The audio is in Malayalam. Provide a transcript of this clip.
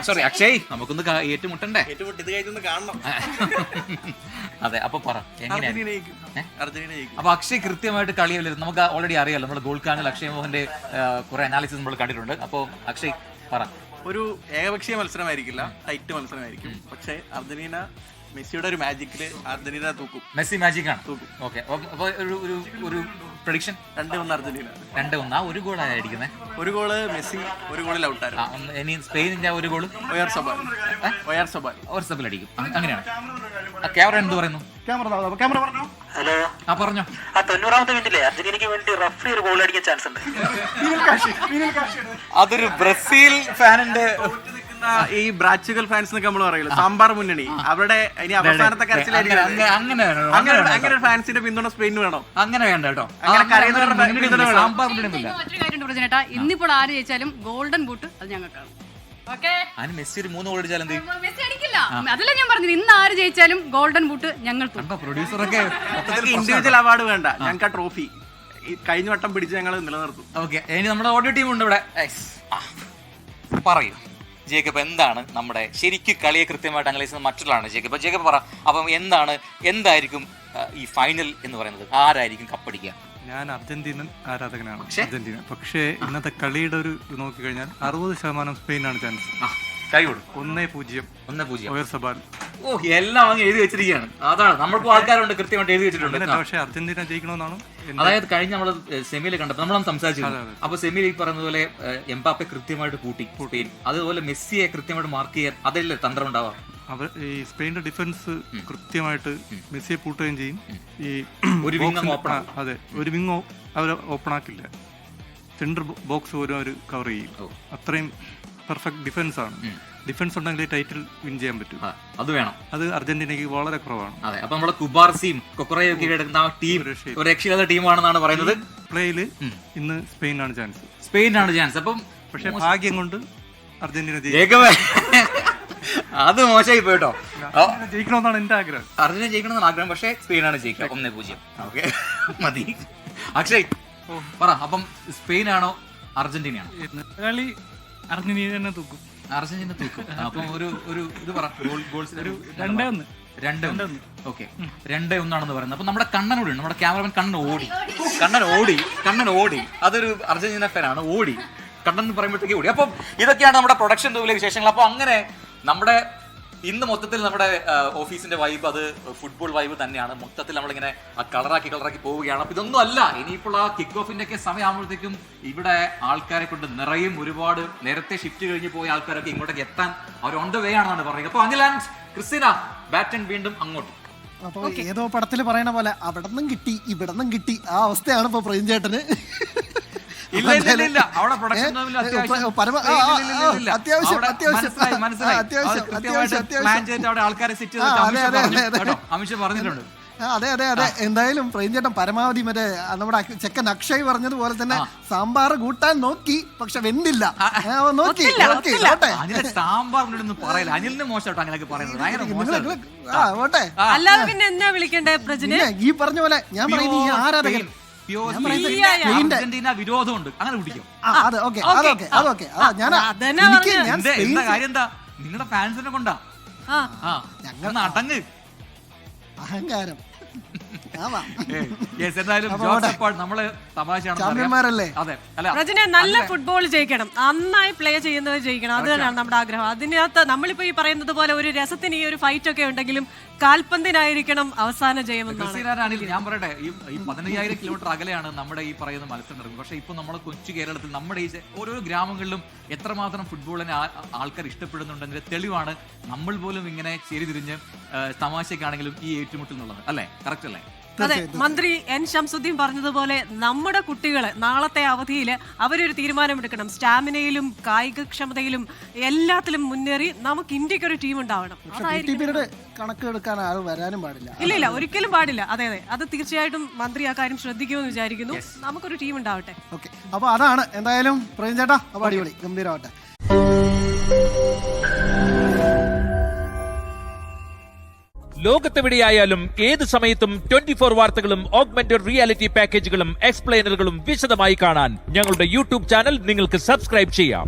സോറി അക്ഷയ്, നമുക്കൊന്ന് ഏറ്റുമുട്ടണ്ടേ? കാണണം. അതെ, അപ്പൊ പറ എങ്ങനെയാണ്? അർജന്റീന. അപ്പൊ അക്ഷയ് കൃത്യമായിട്ട് കളിയല്ല, നമുക്ക് ഓൾറെഡി അറിയാലോ, നമ്മുടെ ഗോൾ കാണിൽ അക്ഷയ് മോഹന്റെ കുറെ അനാലിസിസ് നമ്മൾ കണ്ടിട്ടുണ്ട്. അപ്പൊ അക്ഷയ് പറ. ഒരു ഏകപക്ഷീയ മത്സരമായിരിക്കില്ല, ടൈറ്റ് മത്സരമായിരിക്കും. പക്ഷേ അർജന്റീന മെസ്സിയുടെ ഒരു മാജിക്കില് അർജന്റീന തൂക്കും. മെസ്സി മാജിക് ആണ്. തൂക്കും. ഓക്കെ, അപ്പൊ ഒരു പ്രഡിക്ഷൻ 2-1 അർജന്റീന. 2-1. ആ ഒരു ഗോൾ ആയിരിക്കുന്നത്. ഒരു ഗോള് മെസ്സി, ഒരു ഗോളിൽ ഔട്ടായിരുന്നു. ഇനി സ്പെയിനിന്റെ ഒരു ഗോള് ഒയർ സബാൽ ഒരു സബിൽ അടിക്കും. അങ്ങനെയാണ്. ക്യാമറ എന്ത് പറയുന്നു? ക്യാമറ പറഞ്ഞു. ഹലോ, ആ പറഞ്ഞോ. 90ാമത്തെ മിനിറ്റിലെ അർജന്റീനയ്ക്ക് വേണ്ടി റഫറി ഒരു ഗോൾ അടിക്കാൻ ചാൻസ് ഉണ്ട്. അതൊരു ബ്രസീൽ ഫാനിന്റെ ഈ ബ്രാച്ചുകൽ ഫാൻസ് എന്നൊക്കെ നമ്മൾ പറയില്ല, സാമ്പാർ മുന്നണി, അവിടെ ഇനി അവസാനത്തെ കരച്ചിലായിരിക്കും. അങ്ങനെ ഒരു ഫാൻസിന്റെ പിന്തുണ സ്പെയിന് വേണം. അങ്ങനെ വേണ്ട കേട്ടോ. ഇന്നിപ്പോൾ ആര് ജയിച്ചാലും ഗോൾഡൻ ബൂട്ട് അത് ഞങ്ങൾക്കാണ്. അതിന് മെസ്സി ഒരു 3 ഗോൾ അടിച്ചാൽ എന്ത്? മെസ്സി അടിക്കില്ല. അതല്ല ഞാൻ പറഞ്ഞത്, ഇന്ന് ആര് ജയിച്ചാലും ഗോൾഡൻ ബൂട്ട് ഞങ്ങൾ. പ്രൊഡ്യൂസറൊക്കെ ഇൻഡിവിജ്വൽ അവാർഡ് വേണ്ട, ഞങ്ങൾക്ക് ആ ട്രോഫി കഴിഞ്ഞ വട്ടം പിടിച്ച് ഞങ്ങൾ നിലനിർത്തും. ഓക്കെ, ഇനി നമ്മുടെ ഓഡിയോ ടീം ഉണ്ട് ഇവിടെ. പറയൂ ജേക്കബ്, എന്താണ് നമ്മുടെ ശരിക്കും കളിയെ കൃത്യമായിട്ട് അനലൈസ് ചെയ്യുന്ന മറ്റുള്ളതാണ് ജേക്കബ് പറ. അപ്പം എന്തായിരിക്കും ഈ ഫൈനൽ എന്ന് പറയുന്നത്? ആരായിരിക്കും കപ്പടിക്കുക? ഞാൻ അർജന്റീനൻ ആരാധകനാണ്, അർജന്റീന. പക്ഷേ ഇന്നത്തെ കളിയുടെ ഒരു നോക്കിക്കഴിഞ്ഞാൽ 60% സ്പെയിനാണ് ചാൻസ്. കൈകൊടു 1-0 ഒയർ സബാൽ. ഓ, എല്ലാം അങ്ങ് എഴുതി വെച്ചിരിക്കുകയാണ്. അതാണ് നമ്മൾക്കും ആൾക്കാരുണ്ട് കൃത്യമായിട്ട് എഴുതി വെച്ചിട്ടുണ്ട്. പക്ഷേ അർജന്റീന ജയിക്കണമെന്നാണ്. അതായത് കഴിഞ്ഞ നമ്മള് സെമിയിൽ കണ്ടപ്പോൾ നമ്മൾ സംസാരിച്ചു. അപ്പൊ സെമിയിൽ ഈ പറയുന്ന പോലെ എംബാപ്പെ കൃത്യമായിട്ട് കൂട്ടി, അതുപോലെ മെസ്സിയെ കൃത്യമായിട്ട് മാർക്ക് ചെയ്യാൻ അതല്ലേ തന്ത്രം ഉണ്ടാവുക. ഈ സ്പെയിനിന്റെ ഡിഫൻസ് കൃത്യമായിട്ട് മെസ്സിയെ പൂട്ടുകയും ചെയ്യും. ഈ ഒരു വിങ് ഓപ്പൺ, അതെ, ഒരു വിങ് അവർ ഓപ്പൺ ആക്കില്ല, സെന്റർ ബോക്സ് പോലും അവർ കവർ ചെയ്യും. അത്രയും പെർഫെക്റ്റ് ഡിഫൻസ് ആണ്. ഡിഫൻസ് ഉണ്ടെങ്കിൽ ടൈറ്റിൽ വിൻ ചെയ്യാൻ പറ്റും. അത് വേണം. അത് അർജന്റീനയ്ക്ക് വളരെ കുറവാണ്. അതെ, അപ്പൊ നമ്മുടെ കുബാർസിയും കൊക്കറയൊക്കെ എടുക്കുന്ന ടീം ഒരു രക്ഷയില്ലാത്ത ടീമാണെന്നാണ് പറയുന്നത്. പ്ലേയില് ഇന്ന് സ്പെയിനാണ് ചാൻസ്. അപ്പം പക്ഷെ ഭാഗ്യം കൊണ്ട് അർജന്റീന അത് മോശമായി പോയിട്ടോ. ജയിക്കണമെന്നാണ് എന്റെ ആഗ്രഹം. അർജന്റീന ജയിക്കണമെന്നാണ് ആഗ്രഹം, പക്ഷേ സ്പെയിനാണ് ജയിക്കുക. 1-0. ഓക്കെ, മതി. അക്ഷയ് പറ, അപ്പം സ്പെയിനാണോ അർജന്റീനയാണോ? കളി അർജന്റീന തൂക്കും. അർജന്റീന തൂക്കും. അപ്പം ഒരു ഇത് പറ, ഗോൾസ് 2-1. ഓക്കെ, 2-1 പറയുന്നത്. അപ്പൊ നമ്മുടെ കണ്ണനോടി, നമ്മുടെ ക്യാമറമാൻ കണ്ണൻ ഓടി. അതൊരു അർജന്റീന ഫാനാണ്, ഓടി. കണ്ണൻ എന്ന് പറയുമ്പോഴത്തേക്ക് ഓടി. അപ്പം ഇതൊക്കെയാണ് നമ്മുടെ പ്രൊഡക്ഷൻ റൂമിലെ വിശേഷങ്ങൾ. അപ്പൊ അങ്ങനെ നമ്മുടെ ഇന്ന് മൊത്തത്തിൽ നമ്മുടെ ഓഫീസിന്റെ വൈബ് അത് ഫുട്ബോൾ വൈബ് തന്നെയാണ്. മൊത്തത്തിൽ നമ്മളിങ്ങനെ കളറാക്കി പോവുകയാണ്. അപ്പൊ ഇതൊന്നും അല്ല, ഇനിയിപ്പോൾ ആ കിക്ക് ഓഫിന്റെ ഒക്കെ സമയമാകുമ്പോഴത്തേക്കും ഇവിടെ ആൾക്കാരെ കൊണ്ട് നിറയും. ഒരുപാട് നേരത്തെ ഷിഫ്റ്റ് കഴിഞ്ഞ് പോയ ആൾക്കാരൊക്കെ ഇങ്ങോട്ടേക്ക് എത്താൻ അവർ ഓൺ ദ വേ ആണെന്നാണ് പറയുന്നത്. അപ്പൊ അനിൽ ആൻഡ് ക്രിസ്റ്റീന ബാറ്റൺ വീണ്ടും അങ്ങോട്ട്. അപ്പൊ ഏതോ പടത്തിൽ പറയണ പോലെ അവിടെന്നും കിട്ടി ഇവിടെന്നും കിട്ടി, ആ അവസ്ഥയാണ് ഇപ്പൊ പ്രേം ചേട്ടന്. അവിടെ പ്രൊഡക്ഷൻ ആൾക്കാരെ സെറ്റ് അമിത് പറഞ്ഞിട്ടുണ്ട്. അതെ, എന്തായാലും പ്രേം ചേട്ടൻ പരമാവധി മറ്റേ നമ്മുടെ ചെക്കൻ അക്ഷയ് പറഞ്ഞതുപോലെ തന്നെ സാമ്പാർ കൂട്ടാൻ നോക്കി, പക്ഷെ വെന്തില്ല. സാമ്പാർ പറയില്ല, അനിലിന് മോശം അങ്ങനെയൊക്കെ പറയുന്നത്. അല്ലാതെ പിന്നെ എന്നാ വിളിക്കണ്ടേ പ്രജനെ? ഈ പറഞ്ഞ പോലെ ഞാൻ പറയുന്നത് ഈ ആരാധകൻ അർജന്റീന വിരോധമുണ്ട്, അങ്ങനെ കുടിക്കും. കാര്യം എന്താ, നിങ്ങളുടെ ഫാൻസിനെ കൊണ്ടാ. ഞങ്ങൾ അടങ്ങ് അഹങ്കാരം. നമ്മള് തമാശയാണല്ലേ. പ്രജനെ നല്ല ഫുട്ബോൾ ജയിക്കണം, നന്നായി പ്ലേ ചെയ്യുന്നത് ജയിക്കണം, അത് തന്നെയാണ് നമ്മുടെ ആഗ്രഹം. അതിനകത്ത് നമ്മളിപ്പോ ഈ പറയുന്നത് പോലെ ഒരു രസത്തിന് ഈ ഒരു ഫൈറ്റ് ഒക്കെ ഉണ്ടെങ്കിലും കാൽപന്തിനായിരിക്കണം അവസാന ജയമെന്നാണ്. ഞാൻ പറയട്ടെ, ഈ 15,000 കിലോമീറ്റർ അകലെയാണ് നമ്മുടെ ഈ പറയുന്ന മത്സരം നടക്കുന്നത്. പക്ഷെ ഇപ്പൊ നമ്മുടെ കൊച്ചു കേരളത്തിൽ നമ്മുടെ ഈ ഓരോ ഗ്രാമങ്ങളിലും എത്രമാത്രം ഫുട്ബോളിനെ ആൾക്കാർ ഇഷ്ടപ്പെടുന്നുണ്ടെങ്കിൽ തെളിവാണ് നമ്മൾ പോലും ഇങ്ങനെ ചേരിതിരിഞ്ഞ് തമാശക്കാണെങ്കിലും ഈ ഏറ്റുമുട്ടൽ എന്നുള്ളത്. അല്ലേ? കറക്റ്റ് അല്ലേ? അതെ, മന്ത്രി എൻ ശംസുദ്ദീൻ പറഞ്ഞതുപോലെ നമ്മുടെ കുട്ടികള് നാളത്തെ അവധിയിൽ അവരൊരു തീരുമാനമെടുക്കണം. സ്റ്റാമിനയിലും കായികക്ഷമതയിലും എല്ലാത്തിലും മുന്നേറി നമുക്ക് ഇന്ത്യക്ക് ഒരു ടീം ഉണ്ടാവണം. കണക്കെടുക്കാൻ ആൾ വരാനും പാടില്ല. ഇല്ല, ഒരിക്കലും പാടില്ല. അതെ, അത് തീർച്ചയായിട്ടും മന്ത്രി ആ കാര്യം ശ്രദ്ധിക്കുമെന്ന് വിചാരിക്കുന്നു. നമുക്കൊരു ടീം ഉണ്ടാവട്ടെ. ഓക്കെ, അപ്പൊ അതാണ് എന്തായാലും പ്രേം ചേട്ടാ, അപ്പൊ അടിപൊളി ഗംഭീരമാവട്ടെ. ലോകത്തെവിടെയായാലും ഏത് സമയത്തും 24 വാർത്തകളും ഓഗ്മെന്റഡ് റിയാലിറ്റി പാക്കേജുകളും എക്സ്പ്ലെയിനറുകളും വിശദമായി കാണാൻ ഞങ്ങളുടെ യൂട്യൂബ് ചാനൽ നിങ്ങൾക്ക് സബ്സ്ക്രൈബ് ചെയ്യാം.